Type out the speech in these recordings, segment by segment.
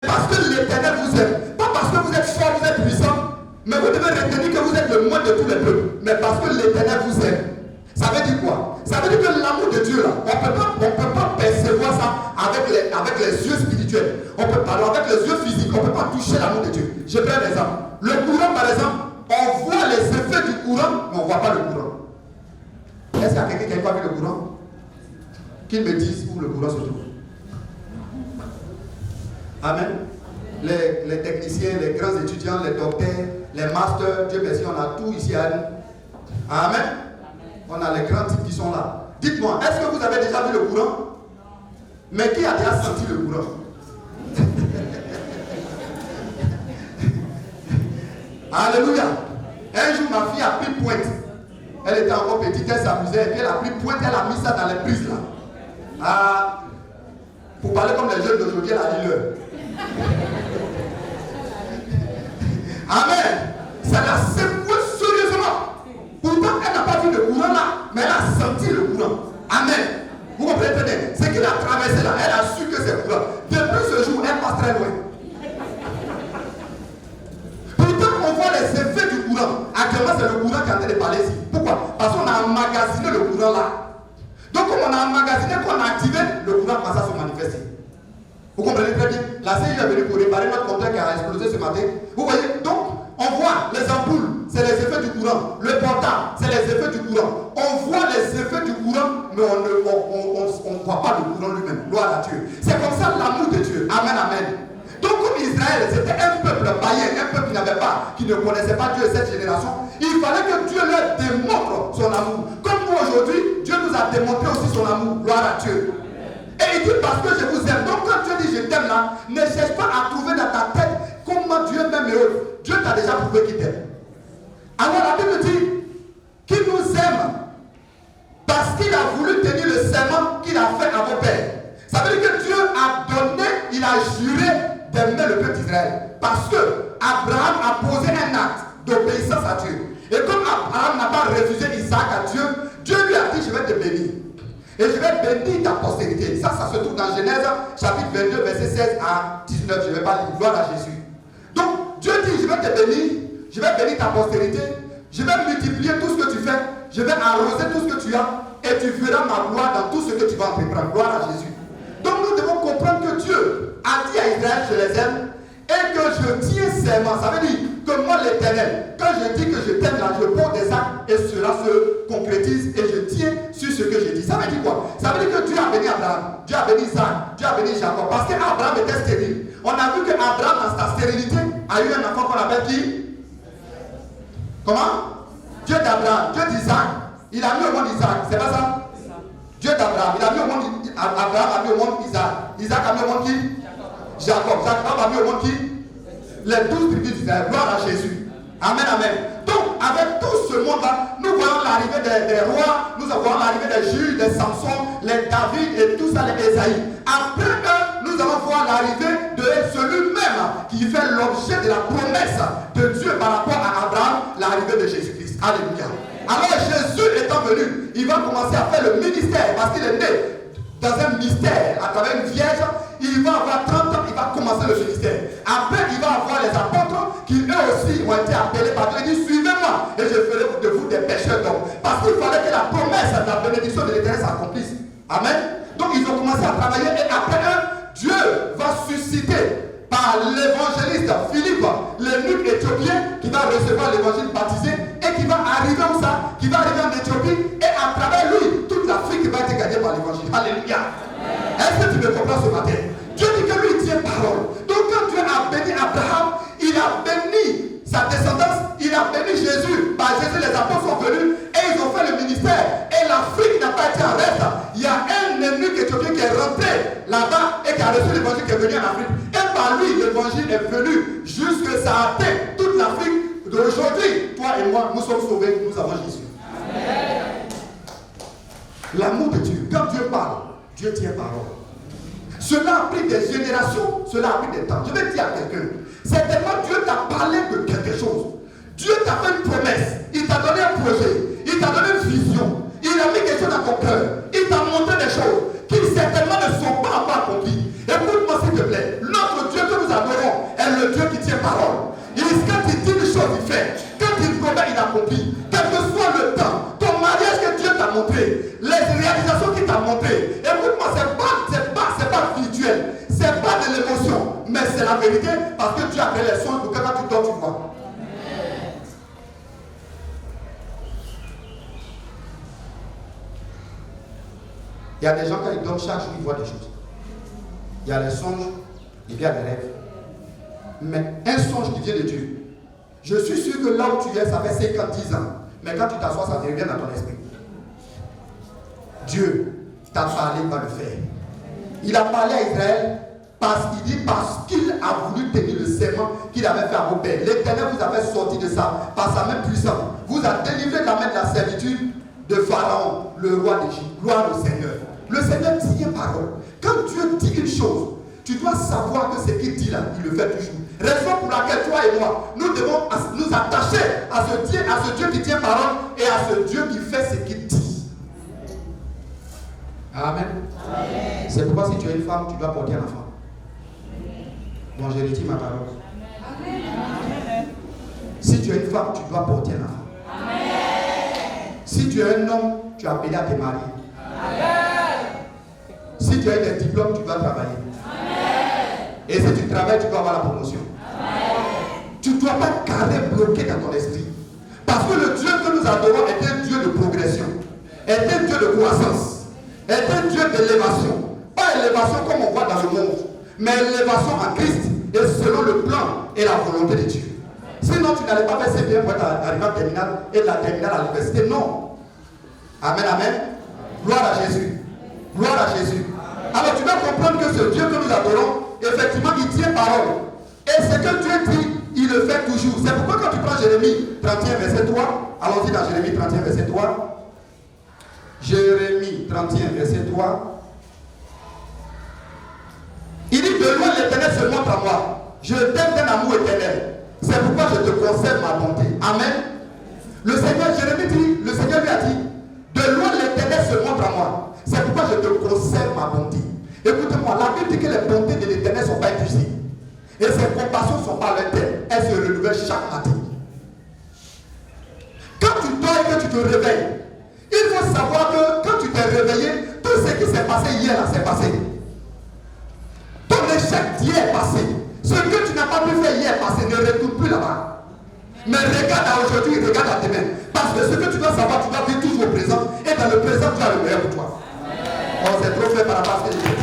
parce que l'Éternel vous aime. Pas parce que vous êtes fort, vous êtes puissant. Mais vous devez retenir que vous êtes le moins de tous les peuples. Mais parce que l'Éternel vous aime. Ça veut dire quoi? Ça veut dire que l'amour de Dieu, là, on ne peut pas percevoir ça avec les yeux spirituels. On peut pas, avec les yeux physiques, on ne peut pas toucher l'amour de Dieu. Je prends un exemple. Le courant, par exemple, on voit les effets du courant, mais on ne voit pas le courant. Est-ce qu'il y a quelqu'un qui a pas vu le courant? Qu'il me dise où le courant se trouve. Amen. Les techniciens, les grands étudiants, les docteurs, les masters, Dieu merci, on a tout ici à nous. Amen. On a les grands types qui sont là. Dites-moi, est-ce que vous avez déjà vu le courant? Mais qui a déjà senti le courant? Alléluia. Un jour, ma fille a pris pointe. Elle était encore petite, elle s'amusait, et puis elle a pris pointe, elle a mis ça dans les prises là. Ah, pour parler comme les jeunes d'aujourd'hui, elle a dit l'heure. Amen. Ça l'a secoué sérieusement. Pourtant, elle n'a pas vu le courant là, mais elle a senti le courant. Amen. Vous comprenez très bien. Ce qu'il a traversé là, elle a su que c'est courant. Depuis ce jour, elle passe très loin. Pourtant, on voit les effets du courant. Actuellement, c'est le courant qui est en train de parler ici. Pourquoi? Parce qu'on a emmagasiné le courant là. Donc, comme on a emmagasiné, qu'on a activé, le courant passe à se manifester. Vous comprenez très bien? La CIE est venue pour réparer notre compteur qui a explosé ce matin. Vous voyez? Donc, on voit les ampoules, c'est les effets du courant. Le portable, c'est les effets du courant. On voit les effets du courant, mais on ne voit pas le courant lui-même. Gloire à Dieu. C'est comme ça l'amour de Dieu. Amen, amen. Donc, comme Israël, c'était un peuple païen, un peuple qui ne connaissait pas Dieu cette génération, il fallait que Dieu leur démontre son amour. Comme nous aujourd'hui, Dieu nous a démontré aussi son amour. Gloire à Dieu. Et il dit parce que je vous aime. Donc quand Dieu dit je t'aime là, ne cherche pas à trouver dans ta tête comment Dieu m'aime et autres. Dieu t'a déjà prouvé qu'il t'aime. Alors la Bible dit qu'il nous aime parce qu'il a voulu tenir le serment qu'il a fait à vos pères. Ça veut dire que Dieu a donné, il a juré d'aimer le peuple d'Israël. Parce que Abraham a posé un acte d'obéissance à Dieu. Et comme Abraham n'a pas refusé Isaac à Dieu, Dieu lui a dit je vais te bénir. Et je vais bénir ta postérité. Ça se trouve dans Genèse chapitre 22, verset 16 à 19. Je ne vais pas lire. Gloire à Jésus. Donc, Dieu dit, je vais te bénir. Je vais bénir ta postérité. Je vais multiplier tout ce que tu fais. Je vais arroser tout ce que tu as. Et tu verras ma gloire dans tout ce que tu vas entreprendre. Gloire à Jésus. Donc, nous devons comprendre que Dieu a dit à Israël, je les aime. Et que je tiens serment. Ça veut dire que moi, l'Éternel, quand je dis que je t'aime là, je pose des actes et cela se concrétise et je tiens sur ce que je dis. Ça veut dire quoi? Ça veut dire que Dieu a béni Abraham, Dieu a béni Isaac, Dieu a béni Jacob. Parce qu'Abraham était stérile. On a vu qu'Abraham, dans sa stérilité, a eu un enfant qu'on appelle qui? Comment? Dieu d'Abraham, Dieu d'Isaac. Il a mis au monde Isaac, c'est pas ça? Dieu d'Abraham, il a mis au monde Abraham, a mis au monde Isaac. Isaac a mis au monde qui? Jacob. Jacob a mis au monde qui? Les 12 tribus d'Israël. Gloire à Jésus. Amen, amen. Donc, avec tout ce monde-là, nous voyons l'arrivée des rois, nous voyons l'arrivée des Jules, des Samson, les David et tout ça, les Esaïe. Après eux, nous allons voir l'arrivée de celui-même qui fait l'objet de la promesse de Dieu par rapport à Abraham, l'arrivée de Jésus-Christ. Alléluia. Alors, Jésus étant venu, il va commencer à faire le ministère parce qu'il est né dans un mystère à travers une vierge. Il va avoir 30 ans, il va commencer le ministère. Après, il va avoir les apôtres qui eux aussi ont été appelés par Dieu. Il dit, suivez-moi et je ferai de vous des pécheurs d'hommes. Parce qu'il fallait que la promesse de la bénédiction de l'Éternel s'accomplisse. Amen. Donc ils ont commencé à travailler et après eux, Dieu va susciter par l'évangéliste Philippe, l'eunuque éthiopien qui va recevoir l'évangile baptisé et qui va arriver où ça? Qui va arriver en Éthiopie et à travers lui, toute l'Afrique va être gagnée par l'évangile. Alléluia. Est-ce que tu me comprends ce matin? Dieu dit que lui il tient parole. Donc quand Dieu a béni Abraham, il a béni sa descendance, il a béni Jésus. Par Jésus, les apôtres sont venus et ils ont fait le ministère. Et l'Afrique n'a pas été en reste. Il y a un eunuque éthiopien qui est rentré là-bas et qui a reçu l'évangile qui est venu en Afrique. Et par lui, l'évangile est venu jusque ça a atteint toute l'Afrique. D'aujourd'hui, toi et moi, nous sommes sauvés, nous avons Jésus. L'amour de Dieu, quand Dieu parle, Dieu tient parole. Cela a pris des générations, cela a pris des temps. Je vais dire à quelqu'un, certainement Dieu t'a parlé de quelque chose. Dieu t'a fait une promesse, il t'a donné un projet, il t'a donné une vision, il a mis quelque chose dans ton cœur, il t'a montré des choses qui certainement ne sont pas encore accomplies. Écoute-moi s'il te plaît, notre Dieu que nous le Dieu qui tient parole. Quand il dit une chose, il fait. Quand il promet, il accomplit. Quel que soit le temps, ton mariage que Dieu t'a montré, les réalisations qu'il t'a montré, écoute-moi, c'est pas virtuel, c'est pas de l'émotion, mais c'est la vérité parce que Dieu a créé les songes pour que quand tu dors, tu vois. Il y a des gens, quand ils dorment chaque jour, ils voient des choses. Il y a les songes, il y a des rêves. Mais un songe qui vient de Dieu, je suis sûr que là où tu es, ça fait 50, 10 ans. Mais quand tu t'assois, ça revient dans ton esprit. Dieu t'a parlé, va le faire. Il a parlé à Israël parce qu'il a voulu tenir le serment qu'il avait fait à vos pères. L'Éternel vous avait sorti de ça par sa main puissante. Vous a délivré de la main de la servitude de Pharaon, le roi d'Égypte. Gloire au Seigneur. Le Seigneur tient parole. Quand Dieu dit une chose, tu dois savoir que ce qu'il dit là, il le fait toujours. Raison pour laquelle toi et moi, nous devons nous attacher à ce Dieu qui tient parole et à ce Dieu qui fait ce qu'il dit. Amen. Amen. C'est pourquoi si tu es une femme, tu dois porter un enfant. Bon, je retire ma parole. Amen. Si tu es une femme, tu dois porter un enfant. Amen. Si tu es un homme, tu es appelé à te marier. Amen. Si tu as des diplômes, tu dois travailler. Amen. Et si tu travailles, tu dois avoir la promotion. Amen. Tu ne dois pas carré bloqué dans ton esprit. Parce que le Dieu que nous adorons est un Dieu de progression, est un Dieu de croissance, est un Dieu d'élévation. Pas élévation comme on voit dans le monde, mais élévation en Christ et selon le plan et la volonté de Dieu. Sinon, tu n'allais pas faire CPM pour être arrivé en terminale et de la terminale à l'université. Non. Amen, amen. Gloire à Jésus. Gloire à Jésus. Alors tu dois comprendre que ce Dieu que nous adorons, effectivement, il tient parole. Et ce que Dieu dit, il le fait toujours. C'est pourquoi quand tu prends Jérémie 31, verset 3, allons-y dans Jérémie 31, verset 3. Jérémie 31, verset 3. Il dit, de loin l'Éternel se montre à moi. Je t'aime d'un amour éternel. C'est pourquoi je te conserve ma bonté. Amen. Le Seigneur, Jérémie dit, le Seigneur lui a dit, de loin l'Éternel se montre à moi. C'est pourquoi je te conserve ma bonté. Écoutez-moi, la Bible dit que les bontés de l'Éternel ne sont pas épuisées. Et ses compassions ne sont pas à terme. Elles se renouvellent chaque matin. Quand tu dors et que tu te réveilles, il faut savoir que quand tu t'es réveillé, tout ce qui s'est passé hier, là, c'est passé. Ton échec d'hier est passé. Ce que tu n'as pas pu faire hier est passé. Ne retourne plus là-bas. Mais regarde à aujourd'hui, regarde à demain. Parce que ce que tu dois savoir, tu dois vivre toujours au présent. Et dans le présent, tu as le meilleur pour toi. Oh, c'est trop fait par rapport à ce que je dis.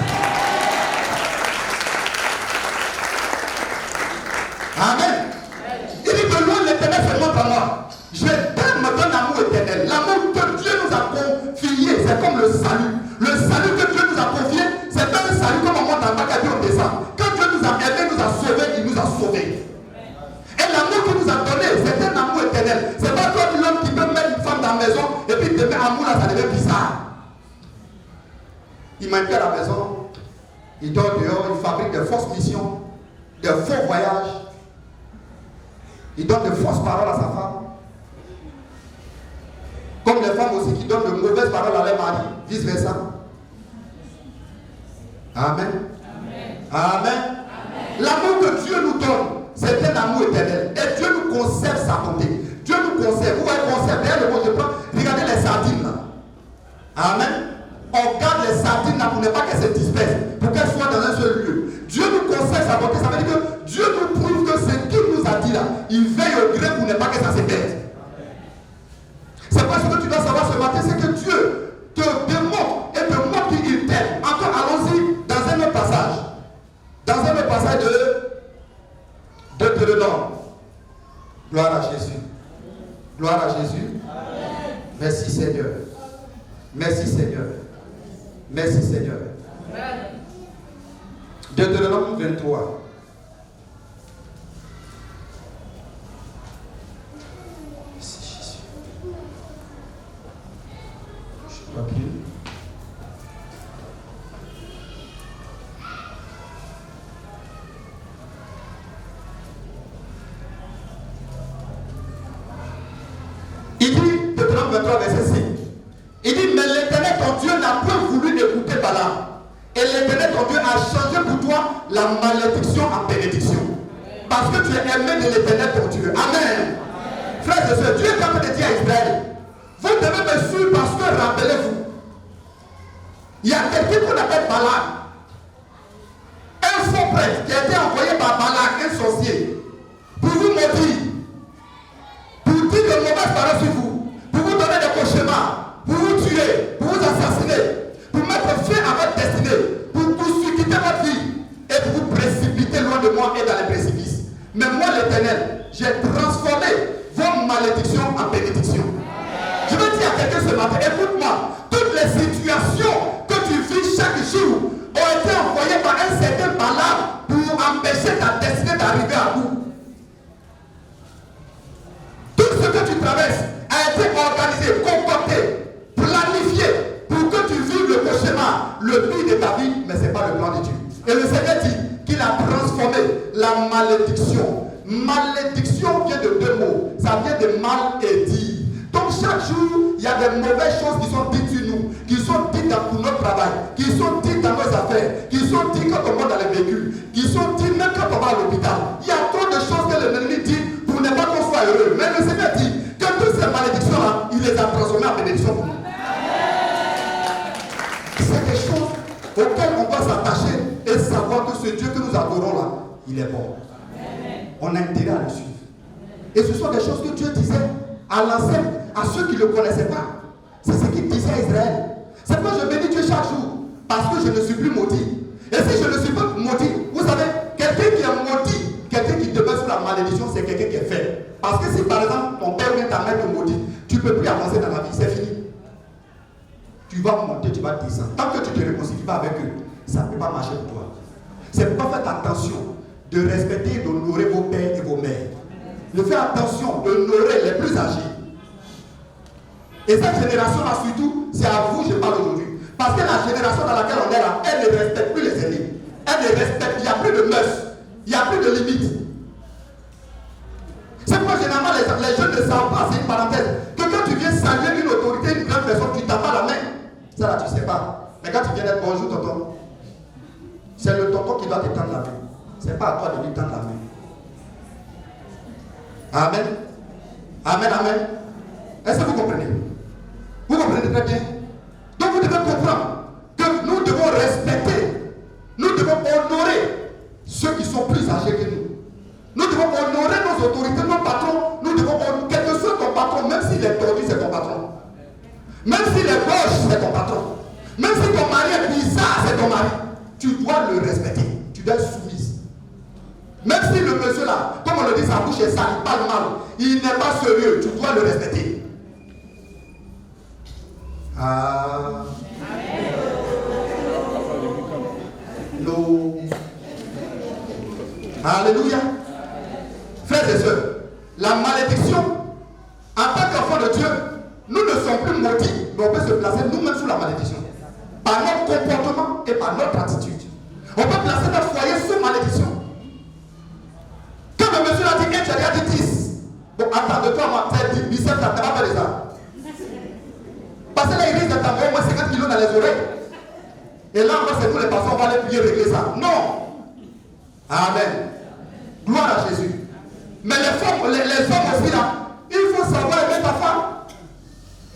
Amen. Il dit de loin l'Éternel se montre à moi. Je t'aime d'un amour éternel. L'amour que Dieu nous a confié, c'est comme le salut. Le salut que Dieu nous a confié, c'est pas un salut comme on monte en bas et puis on descend. Quand Dieu nous a aimés, nous a sauvés, il nous a sauvés. Et l'amour qu'il nous a donné, c'est un amour éternel. C'est pas comme l'homme qui peut mettre une femme dans la maison et puis demain, amour là, ça devient bizarre. Il m'invite à la maison, il dort dehors, il fabrique de fausses missions, de faux voyages. Il donne de fausses paroles à sa femme. Comme les femmes aussi qui donnent de mauvaises paroles à leur mari, vice versa. Amen. Amen. Amen. L'amour que Dieu nous donne, c'est un amour éternel. Et Dieu nous conserve sa bonté. Dieu nous conserve. Où elle conserve? Derrière le mot je prends. Regardez les sardines là. Amen. On garde les sardines là pour ne pas qu'elles se dispersent, pour qu'elles soient dans un seul lieu. Dieu nous conserve sa bonté. Ça veut dire que Dieu nous prouve que ce qu'il nous a dit là, il veille au gré pour ne pas que ça se perde. C'est pas ce que tu dois savoir ce matin, c'est que Dieu te démontre et te montre qu'il t'aime. Encore, allons-y dans un autre passage. Dans un autre passage de Deutéronome. Gloire à Jésus. Gloire à Jésus. Amen. Merci Seigneur. Merci Seigneur. Merci Seigneur. Amen. Deutéronome 23. Merci Jésus. Je crois qu'il. Il dit, Deutéronome 23, verset 5. Il dit, mais l'Éternel, ton Dieu, n'a pas voulu écouter Balaam. Et l'Éternel, ton Dieu, a changé pour toi la malédiction en bénédiction. Parce que tu es aimé de l'Éternel ton Dieu. Amen. Frères et sœurs, Dieu est en train de dire à Israël, vous devez me suivre parce que rappelez-vous, il y a quelqu'un qu'on appelle Balak, un faux prêtre qui a été envoyé par Balak, un sorcier, pour vous maudire, pour dire de mauvaises paroles sur vous, pour vous donner des cauchemars, pour vous tuer, pour vous assassiner, pour mettre fin à votre destinée, pour vous quitter votre vie et pour vous précipiter loin de moi et dans les précipices. Mais moi, l'Éternel, j'ai transformé vos malédictions en bénédictions. Je veux dire à quelqu'un ce matin, écoute-moi, toutes les situations que tu vis chaque jour ont été envoyées par un certain Balaam pour empêcher ta destinée d'arriver à bout. Tout ce que tu traverses a été organisé, concocté, planifié pour que tu vives le cauchemar, le but de ta vie, mais ce n'est pas le plan de Dieu. Et le Seigneur dit qu'il a transformé la malédiction. Malédiction vient de deux mots. Ça vient de mal et dire. Donc chaque jour, il y a des mauvaises choses qui sont dites sur nous, qui sont dites pour notre travail, qui sont dites dans nos affaires, qui sont dites quand on va dans les véhicules, qui sont dites même quand on va à l'hôpital. Il y a trop de choses que l'ennemi dit pour ne pas qu'on soit heureux. Mais le Seigneur dit que toutes ces malédictions-là, il les a transformées en bénédictions pour nous. C'est des choses auxquelles on doit s'attacher et savoir que ce Dieu que nous adorons là, il est bon. On a intérêt à le suivre. Et ce sont des choses que Dieu disait à l'ancien, à ceux qui ne le connaissaient pas. C'est ce qu'il disait à Israël. C'est pourquoi je bénis Dieu chaque jour, parce que je ne suis plus maudit. Et si je ne suis pas maudit, vous savez, quelqu'un qui est maudit, quelqu'un qui demeure sous la malédiction, c'est quelqu'un qui est faible. Parce que si par exemple ton père ou ta mère te maudit, tu ne peux plus avancer dans la vie, c'est fini. Tu vas monter, tu vas descendre. Tant que tu ne te réconcilies pas avec eux, ça ne peut pas marcher pour toi. C'est pourquoi faites attention de respecter et d'honorer vos pères et vos mères. De faire attention d'honorer les plus âgés. Et cette génération-là, surtout, c'est à vous que je parle aujourd'hui. Parce que la génération dans laquelle on est là, elle ne respecte plus les aînés. Elle ne respecte, il n'y a plus de mœurs, il n'y a plus de limites. C'est pourquoi généralement les jeunes ne savent pas, c'est une parenthèse, que quand tu viens saluer une autorité, une grande personne, tu tapes la main. Ça là, tu ne sais pas. Mais quand tu viens d'être bonjour, tonton, c'est le tonton qui doit te tendre la main. Ce n'est pas à toi de lui tendre la main. Amen. Amen, amen. Est-ce que vous comprenez? Vous comprenez très bien? Donc vous devez comprendre que nous devons respecter, nous devons honorer ceux qui sont plus âgés que nous. Nous devons honorer nos autorités, nos patrons. Nous devons honorer, quel que soit ton patron, même s'il est tordu, c'est ton patron. Même s'il est moche, c'est ton patron. Même si ton mari est bizarre, c'est ton mari. Tu dois le respecter. Tu dois être soumise. Même si le monsieur là, comme on le dit, sa bouche est sale, il parle mal, il n'est pas sérieux, tu dois le respecter. Ah. No. Alléluia. Frères et sœurs, la malédiction, en tant qu'enfant de Dieu, nous ne sommes plus maudits, mais on peut se placer nous-mêmes sous la malédiction. Par notre comportement et par notre attitude. On peut placer notre foyer sous malédiction. Quand le monsieur a dit 1, tu as dit 10. Bon, attends, de toi, moi, tu as dit biceps, tu n'as pas fait ça. Parce que là, il risque de t'envoyer au moins 50 kilos dans les oreilles. Et là, encore, c'est nous les pasteurs, on va aller prier, régler ça. Non. Amen. Gloire à Jésus. Mais les femmes, les hommes aussi, là, il faut savoir aimer ta femme.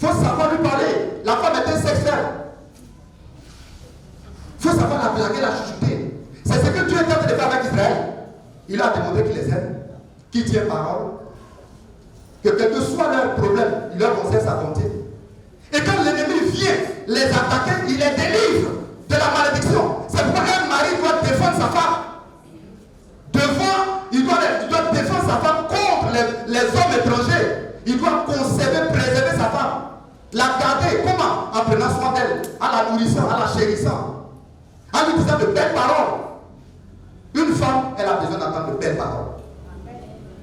Il faut savoir lui parler. La femme est un sexe faible. Il faut savoir la blaguer, la chuchoter. C'est ce que Dieu est en train de faire avec Israël. Il a démontré qu'il les aime, qu'il tient parole, que quel que soit leur problème, il leur concerne sa bonté. Et quand l'ennemi vient les attaquer, il les délivre de la malédiction. C'est pourquoi un mari doit défendre sa femme. Il doit défendre sa femme contre les hommes étrangers. Il doit conserver, préserver sa femme. La garder, comment? En prenant soin d'elle, en la nourrissant, en la chérissant, en lui disant de belles paroles. Une femme, elle a besoin d'entendre de belles paroles.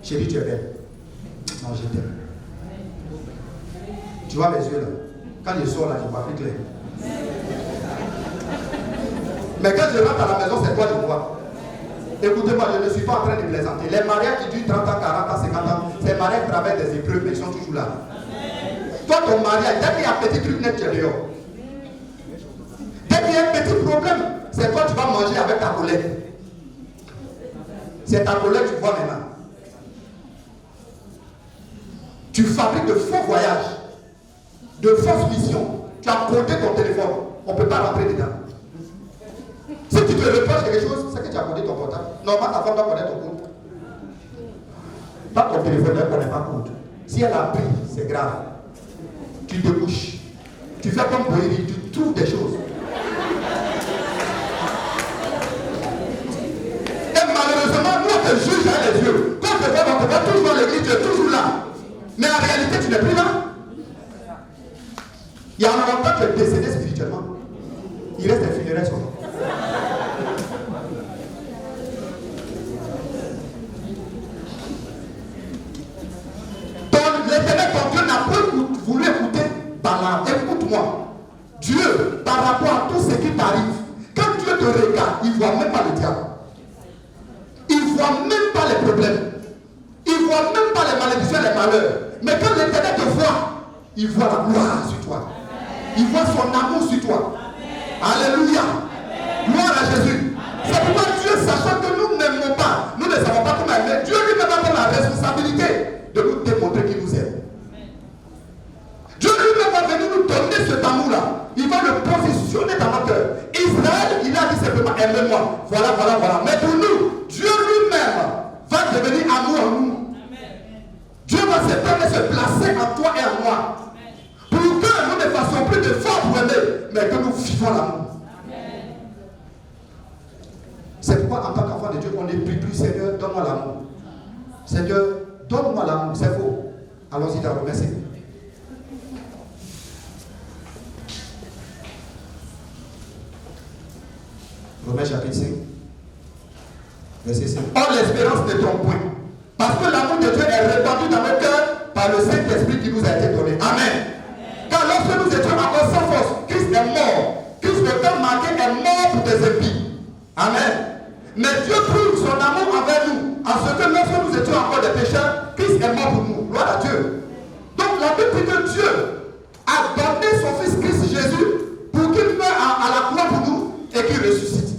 Chérie, tu es belle. Non, je t'aime. Tu vois mes yeux là? Quand je sors là, je vois plus clair. Mais quand je rentre à la maison, c'est quoi je vois? Écoutez-moi, je ne suis pas en train de plaisanter. Les mariages qui durent 30 ans, 40 ans, 50 ans, ces mariages traversent des épreuves, mais ils sont toujours là. Toi, ton mariage, dès qu'il y a un petit truc net, tu es dehors. Dès qu'il y a un petit problème, c'est toi tu vas manger avec ta collègue. C'est ta collègue que tu vois maintenant. Tu fabriques de faux voyages, de fausses missions. Tu as codé ton téléphone. On ne peut pas rentrer dedans. Si tu te reproches quelque chose, c'est que tu as codé ton portable. Normalement, ta femme doit connaître ton code. Pas ton téléphone, elle ne connaît pas le code. Si elle a pris, c'est grave. Tu te couches. Tu fais comme Boéry, tu trouves des choses. Et malheureusement, nous, on te juge à les yeux. Quand tu te vois toujours dans l'église, tu es toujours là. Mais en réalité, tu n'es plus là. Il y a un moment, tu es décédé spirituellement. Il reste des funérailles sur toi. L'Éternel, ton Dieu, n'a pas voulu écouter Balaam. Écoute-moi. Dieu, par rapport à tout ce qui t'arrive, quand Dieu te regarde, il ne voit même pas le diable. Il ne voit même pas les problèmes. Il ne voit même pas les malédictions et les malheurs. Mais quand l'Éternel te voit, il voit la gloire sur toi. Il voit son amour sur toi. Alléluia. Gloire à Jésus. C'est pourquoi Dieu, sachant que nous n'aimons pas, nous ne savons pas comment aimer, Dieu lui-même a la responsabilité de nous démontrer qu'il nous aime. Dieu lui-même va venir nous donner cet amour-là. Il va le positionner dans notre cœur. Israël, il a dit simplement aimez-moi. Voilà, voilà, voilà. Mais pour nous, Dieu lui-même va devenir amour en nous. Dieu va se placer en toi et en moi. Pour que nous ne fassions plus de force pour aimer, mais que nous vivons l'amour. C'est pourquoi en tant qu'enfant de Dieu, on ne prie plus Seigneur, donne-moi l'amour. Seigneur, donne-moi l'amour. C'est faux. Allons-y dans Romains 5. Romains chapitre 5. Verset 5. Or l'espérance ne trompe point. Parce que l'amour de Dieu est répandu dans nos cœurs par le Saint-Esprit qui nous a été donné. Amen. Car lorsque nous étions encore sans force, Christ est mort. Christ, le temps marqué, est mort pour tes impies. Amen. Mais Dieu prouve son amour envers nous, en ce que lorsque nous étions encore des pécheurs, Christ est mort pour nous. Gloire à Dieu. Donc la Bible dit que Dieu a donné son Fils Christ Jésus pour qu'il meure à la croix pour nous et qu'il ressuscite.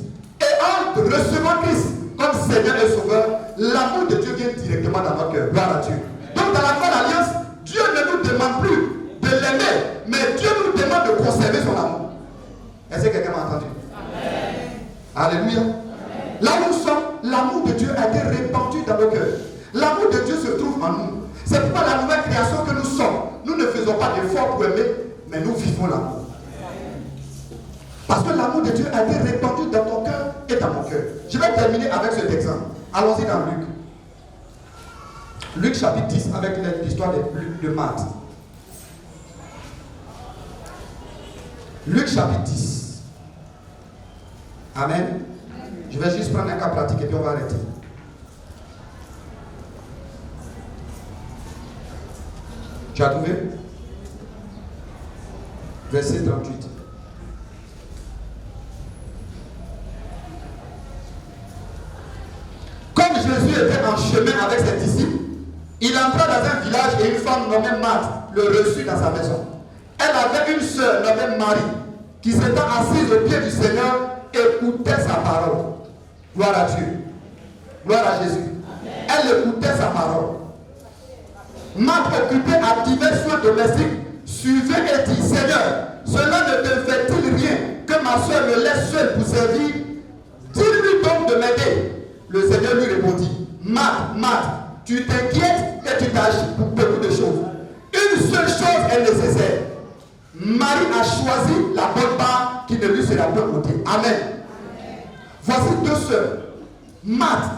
Et en recevant Christ comme Seigneur et Sauveur, l'amour de Dieu vient directement dans notre cœur. Gloire à Dieu. Donc dans la nouvelle alliance, Dieu ne nous demande plus de l'aimer, mais Dieu nous demande de conserver son amour. Est-ce que quelqu'un m'a entendu? Amen. Alléluia. Là où nous sommes, l'amour de Dieu a été répandu dans nos cœurs. L'amour de Dieu se trouve en nous. C'est pourquoi la nouvelle création que nous sommes, nous ne faisons pas d'efforts pour aimer, mais nous vivons l'amour. Parce que l'amour de Dieu a été répandu dans ton cœur et dans mon cœur. Je vais terminer avec cet exemple. Allons-y dans Luc. Luc chapitre 10 avec l'histoire de Marthe. Luc chapitre 10. Amen. Je vais juste prendre un cas pratique et puis on va arrêter. Tu as trouvé? Verset 38. Comme Jésus était en chemin avec ses disciples, il entra dans un village et une femme nommée Marthe le reçut dans sa maison. Elle avait une sœur nommée Marie qui s'était assise au pied du Seigneur et écoutait sa parole. Gloire à Dieu. Gloire à Jésus. Amen. Elle écoutait sa parole. Marthe, occupée à divers soins domestiques, suivait et dit, Seigneur, cela ne te fait-il rien que ma soeur me laisse seule pour servir? Dis-lui donc de m'aider. Le Seigneur lui répondit, Marthe, Marthe, tu t'inquiètes et tu t'agites pour beaucoup de choses. Une seule chose est nécessaire. Marie a choisi la bonne part qui ne lui sera pas ôtée. Amen. Voici deux sœurs. Marthe,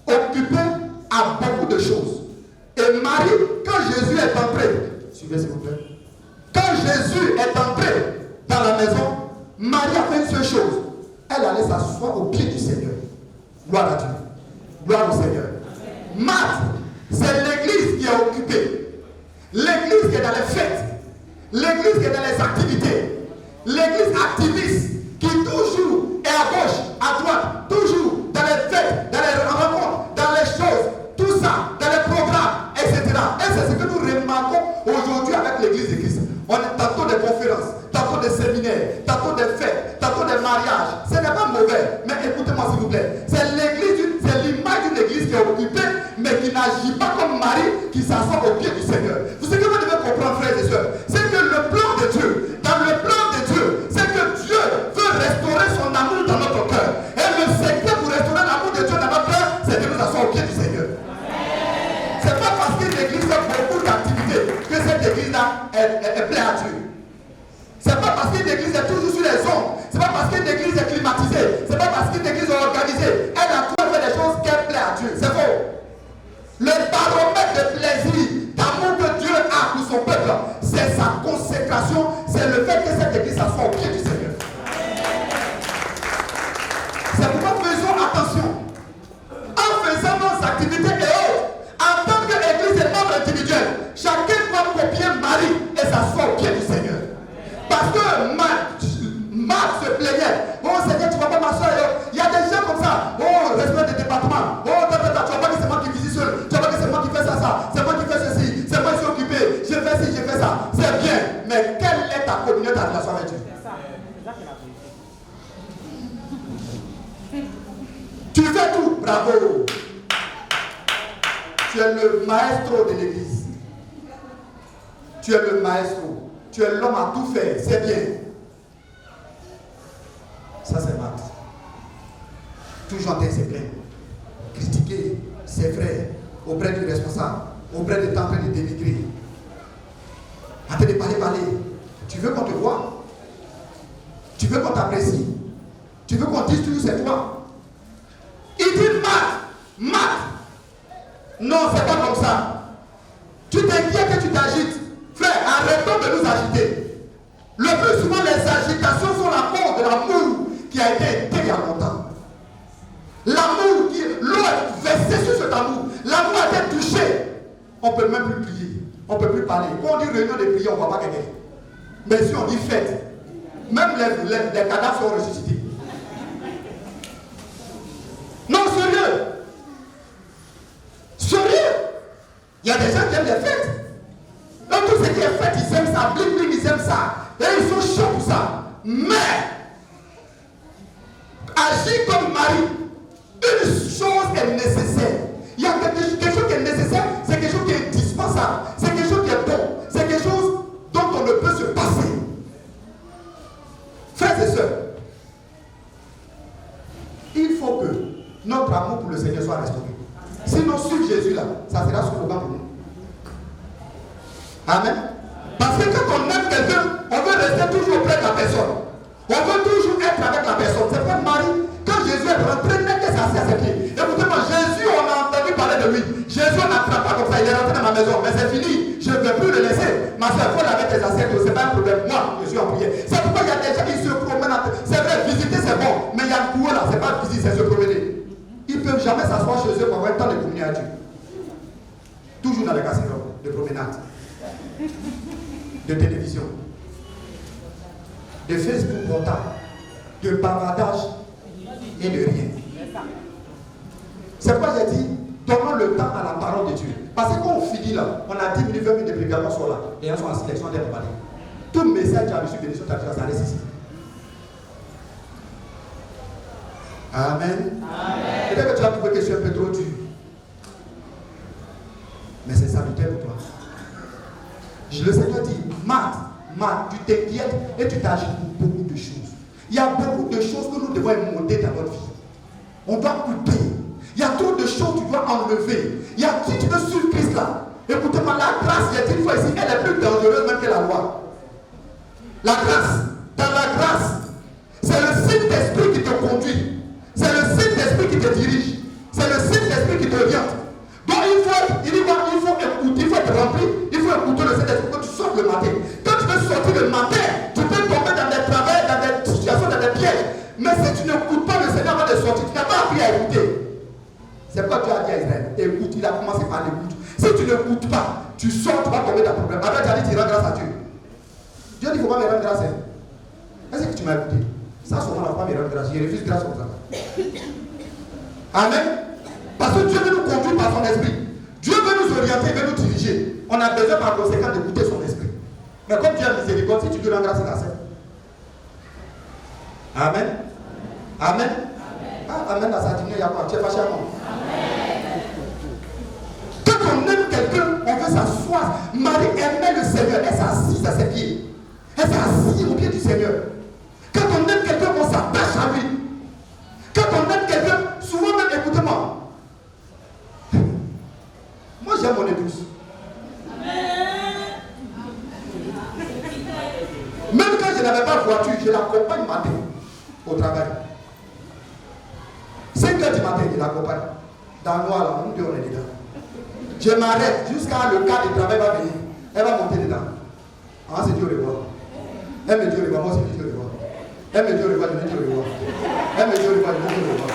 occupée à beaucoup de choses. Et Marie, quand Jésus est entré, suivez s'il vous plaît. Quand Jésus est entré dans la maison, Marie a fait une seule chose. Elle allait s'asseoir au pied du Seigneur. Gloire à Dieu. Gloire au Seigneur. Marthe, c'est l'église qui est occupée. L'église qui est dans les fêtes. L'église qui est dans les activités. L'église activiste qui toujours est à gauche, à droite, toujours dans les fêtes, dans les rencontres, dans les choses, tout ça, dans les programmes, etc. Et c'est ce que nous remarquons aujourd'hui avec l'église de Christ. On est tantôt des conférences, tantôt des séminaires, tantôt des fêtes, tantôt des mariages. Ce n'est pas mauvais, mais écoutez-moi s'il vous plaît. C'est l'église, c'est l'image d'une église occupé, mais qui n'agit pas comme Marie, qui s'assoit au pied du Seigneur. Ce que vous devez comprendre, frères et sœurs, c'est que le plan de Dieu, dans le plan de Dieu, c'est que Dieu veut restaurer son amour dans notre cœur. Et le secret pour restaurer l'amour de Dieu dans notre cœur, c'est de nous asseoir au pied du Seigneur. C'est pas parce qu'une église a beaucoup d'activités que cette église-là est plaît à Dieu. C'est pas parce qu'une église est toujours sur les ondes. C'est pas parce qu'une église est climatisée. C'est pas parce qu'une église est organisée. Elle a toujours fait des choses qu'elle plaît à Dieu. C'est faux. Le baromètre de plaisir, d'amour que Dieu a pour son peuple, c'est sa consécration. C'est le fait que cette église s'assoit au pied du Seigneur. C'est pourquoi faisons attention. En faisant nos activités et autres, en tant qu'église et membre individuel, chacun doit copier Marie et s'asseoir au pied du Seigneur. Parce que Marc se plaignait. Oh Seigneur, tu ne vas pas m'asseoir. Il y a des gens comme ça. Oh, respect des départements. Oh, tu ne vas pas que c'est moi qui visite seul. Tu ne vas pas que c'est moi qui fais ça. C'est moi qui fais ceci. C'est moi qui suis occupé. Je fais ci, je fais ça. C'est bien. Mais quelle est ta communauté, ta relation avec Dieu? Tu fais tout. Bravo. Tu es le maestro de l'église. Tu es le maestro. Tu es l'homme à tout faire. C'est bien. Ça, c'est Marc. Toujours en train de se plaindre. Critiquer ses frères auprès du responsable, auprès de temps en train de dénigrer. En train de parler. Tu veux qu'on te voie? Tu veux qu'on t'apprécie? Tu veux qu'on dise toujours c'est toi? Il dit Marc. Non, c'est pas comme ça. Tu t'inquiètes que tu t'agites. Frère, arrêtons de nous agiter. Le plus souvent, les agitations sont la cause de l'amour qui a été éteint il y a longtemps. L'amour, l'eau est versée sur cet amour. L'amour a été touché. On ne peut même plus prier. On ne peut plus parler. Quand on dit réunion de prière, on ne voit pas quelqu'un. Mais si on dit fête, même les cadavres sont ressuscités. Non, sérieux. Il y a des gens qui aiment les fêtes. Donc tout ce qui est fait, ils aiment ça. Bling, ils aiment ça. Et ils sont chauds pour ça. Mais, agir comme Marie, une chose est nécessaire. Il y a quelque chose qui est nécessaire, c'est quelque chose qui est indispensable. C'est quelque chose qui est bon. C'est quelque chose dont on ne peut se passer. Frères et sœurs, il faut que notre amour pour le Seigneur soit restauré. Sinon, suivre Jésus là, ça sera slogan pour nous. Amen. Parce que quand on aime quelqu'un, on veut rester toujours auprès de la personne. On veut toujours être avec la personne. C'est pas Marie. Quand Jésus est rentré, n'est que ça à ses pieds. Écoutez-moi, Jésus, on a entendu parler de lui. Jésus, on n'attrape pas comme ça. Il est rentré dans ma maison. Mais c'est fini. Je ne vais plus le laisser. Ma soeur, il faut laver tes assiettes. Ce n'est pas un problème. Moi, je suis en prière. C'est pourquoi il y a des gens qui se promènent. C'est vrai, visiter, c'est bon. Mais il y a le courant là. Ce n'est pas visiter, c'est se promener. Ils ne peuvent jamais s'asseoir chez eux pour avoir le temps de communier à Dieu. Toujours dans les casinos de promenade, de télévision, de Facebook portable, de bavardage et de rien. C'est pourquoi j'ai dit, donnons le temps à la parole de Dieu. Parce que quand on finit là, on a 10 minutes, 20 minutes de prédication sont là. Les gens sont assis, les gens sont parler. Tout message qui a reçu bénédiction, ça reste ici. Amen. Peut-être que tu as trouvé que je suis un peu trop dur. Mais c'est salutaire pour toi. Le Seigneur dit, Marc, tu t'inquiètes et tu t'agites pour beaucoup de choses. Il y a beaucoup de choses que nous devons monter dans notre vie. On doit couper. Il y a trop de choses que tu dois enlever. Si tu veux suivre Christ là, écoutez-moi, la grâce, il y a une fois ici, elle est plus dangereuse même que la loi. La grâce, dans la grâce, c'est le Saint-Esprit qui te conduit. C'est le Saint-Esprit qui te dirige. C'est le Saint-Esprit qui te oriente. Donc il faut écouter, il faut être rempli, il faut écouter le Saint-Esprit quand tu sortes le matin. Quand tu veux sortir le matin, tu peux tomber dans des travers, dans des situations, dans des pièges. Mais si tu n'écoutes pas le Seigneur avant de sortir, tu n'as pas appris à écouter. C'est pourquoi Dieu a dit à Israël, écoute, il a commencé par l'écoute. Si tu n'écoutes pas, tu sors, tu vas tomber dans le problème. Après tu as dit, tu rends grâce à Dieu. Dieu dit, il ne faut pas me rendre grâce. Est-ce que tu m'as écouté? Ça, souvent, on ne va pas me rendre grâce. Je refuse grâce comme ça. Amen. Parce que Dieu veut nous conduire par son esprit. Dieu veut nous orienter, il veut nous diriger. On a besoin par conséquent d'écouter son esprit. Mais comme Dieu a miséricorde, si tu veux rendre grâce, c'est la scène. Amen. Amen. Ah, amen, la sardine, il y a quoi? Tu es fâché à moi? veut s'asseoir. Marie aimait le Seigneur. Elle s'est assise à ses pieds. Elle s'est assise au pied du Seigneur. Quand on aime quelqu'un, on s'attache à lui. Quand on aime quelqu'un, souvent même, écoutez-moi. Moi, j'aime mon épouse. Même quand je n'avais pas de voiture, je l'accompagne matin au travail. 5 h du matin, je l'accompagne. Dans le noir, là, nous deux, on est dedans. Je m'arrête jusqu'à le cas de travail va venir. Elle va monter dedans. Ah, c'est Dieu le revoir. Elle me dit au revoir, moi aussi je dis au revoir. Elle me dit au revoir, je me dis au revoir. Elle me dit au revoir, je me dis au revoir.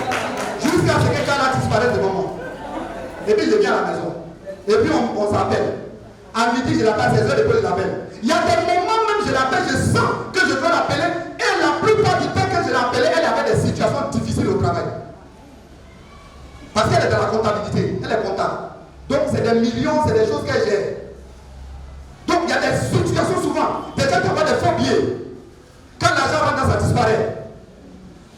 Jusqu'à ce que quelqu'un là disparaisse devant moi. Et puis je viens à la maison. Et puis on s'appelle. À midi, je l'appelle, 16 h, et puis je l'appelle. Il y a des moments même, je l'appelle, je sens que je dois l'appeler. Et la plupart du temps que je l'appelais, elle avait des situations difficiles au travail. Parce qu'elle est dans la comptabilité, elle est comptable. Donc c'est des millions, c'est des choses qu'elle gère. Donc il y a des situations souvent, des gens qui ont des faux billets. Quand l'argent rentre, ça disparaît.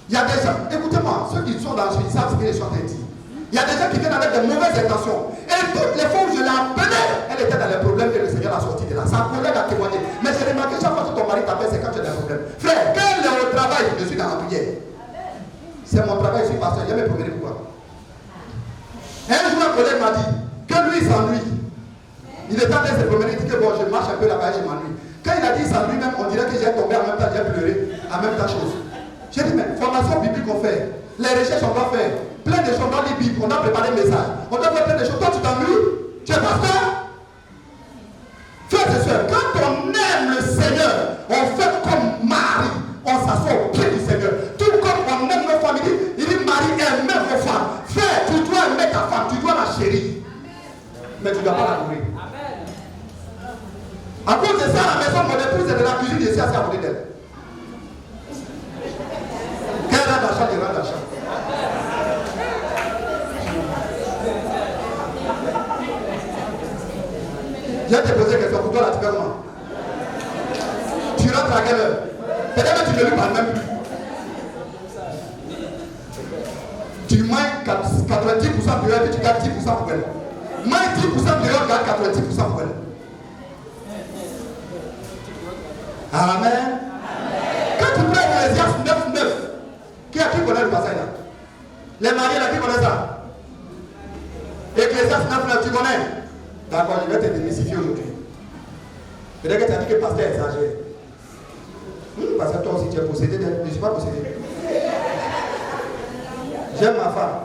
Il y a des gens, écoutez-moi, ceux qui sont dans le ils savent ce que je suis en train de dire. Il y a des gens qui viennent avec de mauvaises intentions. Et toutes les fois où je l'ai appelée, elle était dans les problèmes que le Seigneur a sorti de là. Sa collègue a témoigné. Mais j'ai remarqué chaque fois que ton mari t'appelle, c'est quand tu as des problèmes. Frère, quand elle est au travail, je suis dans la prière. C'est mon travail, je suis pasteur, il y a mes problèmes pourquoi. Un jour, un collègue m'a dit que lui, il s'ennuie. Il est en train de se promener, il dit que bon, je marche un peu là-bas et je m'ennuie. Quand il a dit ça lui-même, on dirait que j'ai tombé en même temps, j'ai pleuré, en même temps chose. J'ai dit, mais formation biblique qu'on fait, les recherches on doit faire, plein de choses dans les Bibles, on doit préparer le message, on doit faire plein de choses. Toi, tu t'ennuies, tu es pasteur. Frères et sœurs, quand on aime le Seigneur, on fait comme Marie, on s'assoit au pied du Seigneur. Tout comme on aime nos familles, il dit Marie, aimez vos femmes. Frère, tu dois aimer ta femme, tu dois la chérir. Mais tu ne dois pas la nourrir. À cause de ça, à la maison, mon épouse est de la cuisine, je suis assis à côté d'elle. Quel rang d'achat, il rang d'achat. Je vais te poser une question pour toi là, tu fais comment? Tu rentres à quelle heure? Peut-être que tu ne lui parles même plus. Tu manges 90% dehors et tu gardes 10% pour elle. Mange 10% dehors, garde 90% pour elle. Amen. Quand tu prends Ecclésiaste 9:9, qui connaît le passage là? Les mariés là, qui connaissent ça? Ecclésiaste 9:9, tu connais? D'accord, je vais te démystifier aujourd'hui. Peut-être que tu as dit que le pasteur exagère. Parce que toi aussi tu es possédé, je ne suis pas possédé. J'aime ma femme.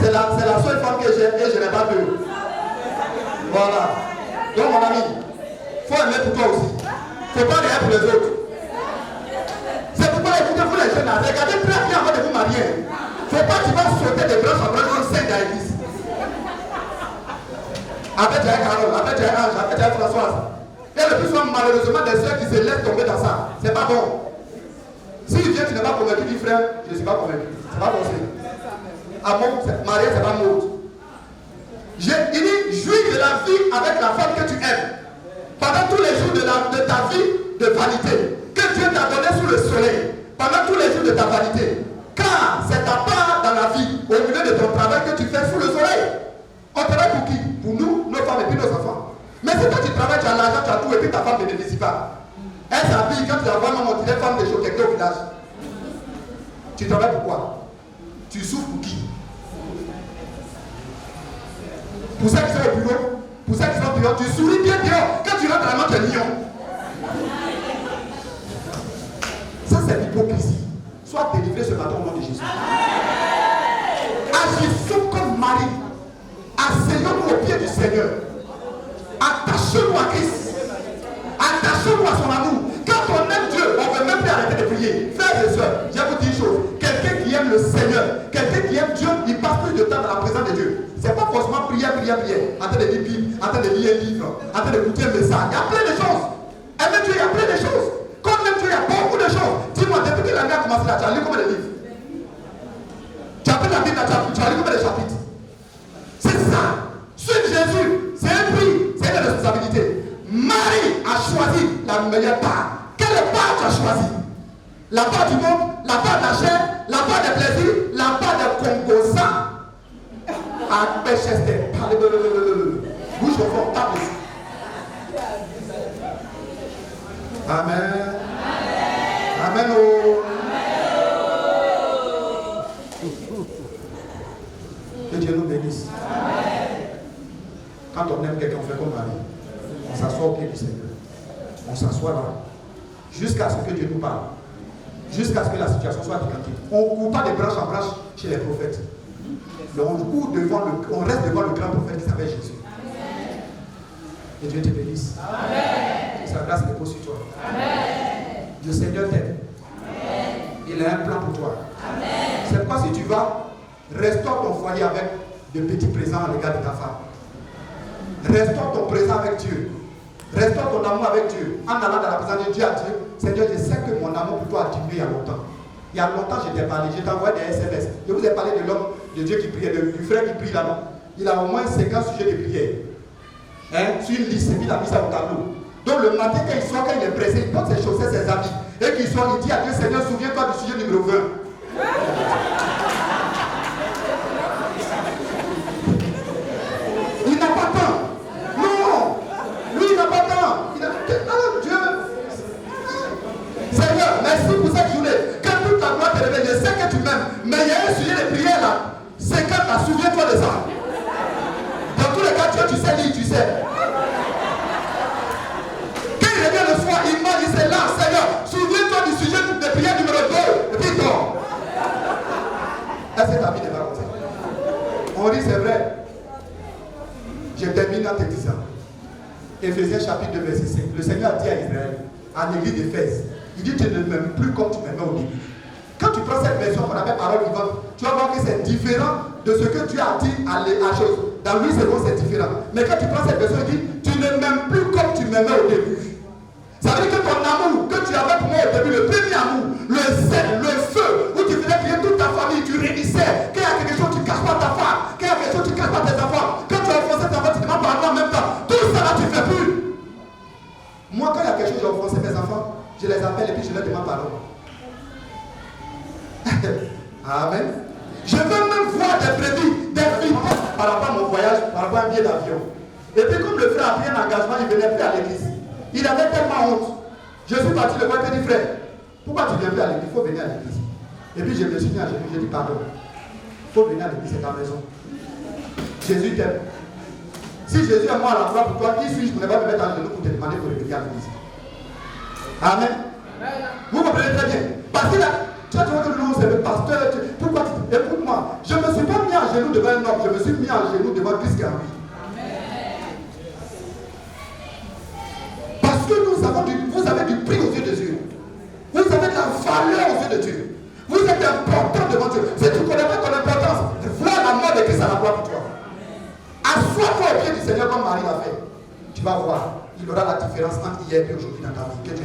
C'est la seule femme que j'aime et je n'ai pas deux. Voilà. Donc mon ami, il faut aimer pour toi aussi. Il ne faut pas rien pour les autres. C'est pourquoi écoutez-vous les jeunes là, regardez très bien avant de vous marier. Il ne faut pas que tu vas sauter des branches en branche comme 5 dans l'église. Après tu as Carole, après tu as Ange, après tu as Françoise. Et le plus souvent malheureusement des soeurs qui se laissent tomber dans ça. C'est pas bon. Si tu viens, tu n'es pas convaincu du frère, je ne suis pas convaincu. C'est pas possible. Amour, marié, c'est pas mort. Il dit, jouis de la vie avec la femme que tu aimes. Pendant tous les jours de ta vie de vanité, que Dieu t'a donné sous le soleil. Pendant tous les jours de ta vanité. Car c'est ta part dans la vie, au milieu de ton travail que tu fais sous le soleil. On travaille pour qui? Pour nous, nos femmes et puis nos enfants. Mais si toi tu travailles, tu as l'argent, tu as tout, et puis ta femme ne bénéficie pas. Elle s'habille quand tu la vois, maman, tu es femme de choquette au village. Tu travailles pour quoi? Tu souffres pour qui? Pour ceux qui sont au bureau, pour ceux qui sont au bureau, tu souris bien dehors. Quand tu rentres à la main, tu es lion. Ça, c'est l'hypocrisie. Sois délivré ce matin au nom de Jésus. Agissons comme Marie. Asseyons-nous au pied du Seigneur. Attachons-nous à Christ. Attachons-nous à son amour. Quand on aime Dieu, on ne veut même plus arrêter de prier. Frères et sœurs, je vous dis une chose. Quelqu'un qui aime le Seigneur, quelqu'un qui aime Dieu, il passe plus de temps dans la présence de Dieu. Ce n'est pas forcément prier, en train de lire Bible, en train de lire un livre, en train d'écouter un message. Il y a plein de choses. Aimer Dieu, il y a plein de choses. Quand on aime Dieu, il y a beaucoup de choses. Dis-moi, depuis que l'année a commencé là, tu as lu combien de livres? Tu as pris la Bible là, tu as lu combien de chapitres? C'est ça. Suivre Jésus, c'est un prix, c'est une responsabilité. Marie a choisi la meilleure part. Quelle part tu as choisi? La part du monde, la part de la chair, la part des plaisirs, la part des Congosa. À Péchester. Bouge au fond, tape dessus. Amen. Amen. Oh. Que Dieu nous bénisse. Quand on aime quelqu'un, on fait comme Marie. On s'assoit au pied du Seigneur. On s'assoit là. Jusqu'à ce que Dieu nous parle. Jusqu'à ce que la situation soit décantée. On ne court pas de branche en branche chez les prophètes. Mais on reste devant le grand prophète qui s'appelle Jésus. Que Dieu te bénisse. Que sa grâce repose sur toi. Amen. Le Seigneur t'aime. Il a un plan pour toi. C'est pourquoi si tu vas, restaure ton foyer avec de petits présents à l'égard de ta femme. Restaure ton présent avec Dieu. Restaure ton amour avec Dieu. En allant dans la présence de Dieu à Dieu, Seigneur, je sais que mon amour pour toi a diminué il y a longtemps. Il y a longtemps, je t'ai parlé, je t'ai envoyé des SMS. Je vous ai parlé de l'homme de Dieu qui priait, du frère qui prie là-bas. Il a au moins 50 sujets de prière. Sur une liste, et puis il a mis ça au tableau. Donc le matin, quand il sort, quand il est pressé, il porte ses chaussettes, ses habits. Et qu'il sort, il dit à Dieu, Seigneur, souviens-toi du sujet numéro 20. Il n'a pas temps. Non. Lui, il n'a pas temps. Alors Dieu, Seigneur, merci pour cette journée. Quand toute ta gloire te révèle, je sais que tu m'aimes. Mais il y a un sujet de prière là. 50 là, souviens-toi de ça. Dans tous les cas, Dieu, tu sais lire, tu sais. Quand il revient le soir, il m'a dit, c'est là, Seigneur, souviens-toi du sujet de prière numéro 2. Et puis il dort. Est-ce que ta vie n'est pas comme ça? On dit, c'est vrai. Je termine en te disant. Éphésiens chapitre 2, verset 5. Le Seigneur a dit à Israël, à l'église d'Éphèse, il dit, tu ne m'aimes plus comme tu m'aimais au début. Quand tu prends cette version qu'on appelle parole vivante, tu vas voir que c'est différent de ce que tu as dit à chose. Dans lui, c'est bon, c'est différent. Mais quand tu prends cette version, il dit, tu ne m'aimes plus comme tu m'aimais au début. Ça veut dire que ton amour que tu avais pour moi au début, le premier amour, le zèle, le feu, où tu faisais prier toute ta famille, tu réunissais. Quand il y a quelque chose, tu ne caches pas ta femme. Quand il y a quelque chose, tu ne caches pas tes enfants. Quand tu as offensé ta femme, tu demandes pardon en même temps. Tout ça là, tu ne fais plus. Moi, quand il y a quelque chose, j'ai offensé mes enfants, je les appelle et puis je leur demande pardon. Amen. Je veux même voir des brebis, des filles par rapport à mon voyage, par rapport à un billet d'avion. Et puis comme le frère a pris un engagement, il ne venait plus à l'église. Il avait tellement honte. Je suis parti le voir et dit, frère, pourquoi tu ne viens plus à l'église? Il faut venir à l'église. Et puis je me suis mis à genoux, j'ai dit pardon. Il faut venir à l'église, c'est ta maison. Jésus t'aime. Si Jésus est mort à la croix pour toi, qui suis-je pour ne pas me mettre à genoux pour te demander pour venir à l'église? Amen. Vous comprenez très bien. Parce que là, tu vois que nous, c'est le pasteur. Pourquoi tu... Écoute-moi, je ne me suis pas mis à genoux devant un homme, je me suis mis à genoux devant Christ qui a lui. Parce que vous avez du prix aux yeux de Dieu. Vous avez de la valeur aux yeux de Dieu. Vous êtes important devant Dieu. Si tu ne connais pas ton importance, voilà la mort de Christ à la croix pour toi. Assois-toi au pied du Seigneur comme Marie l'a fait. Tu vas voir, il y aura la différence entre hier et aujourd'hui dans ta vie. Que Dieu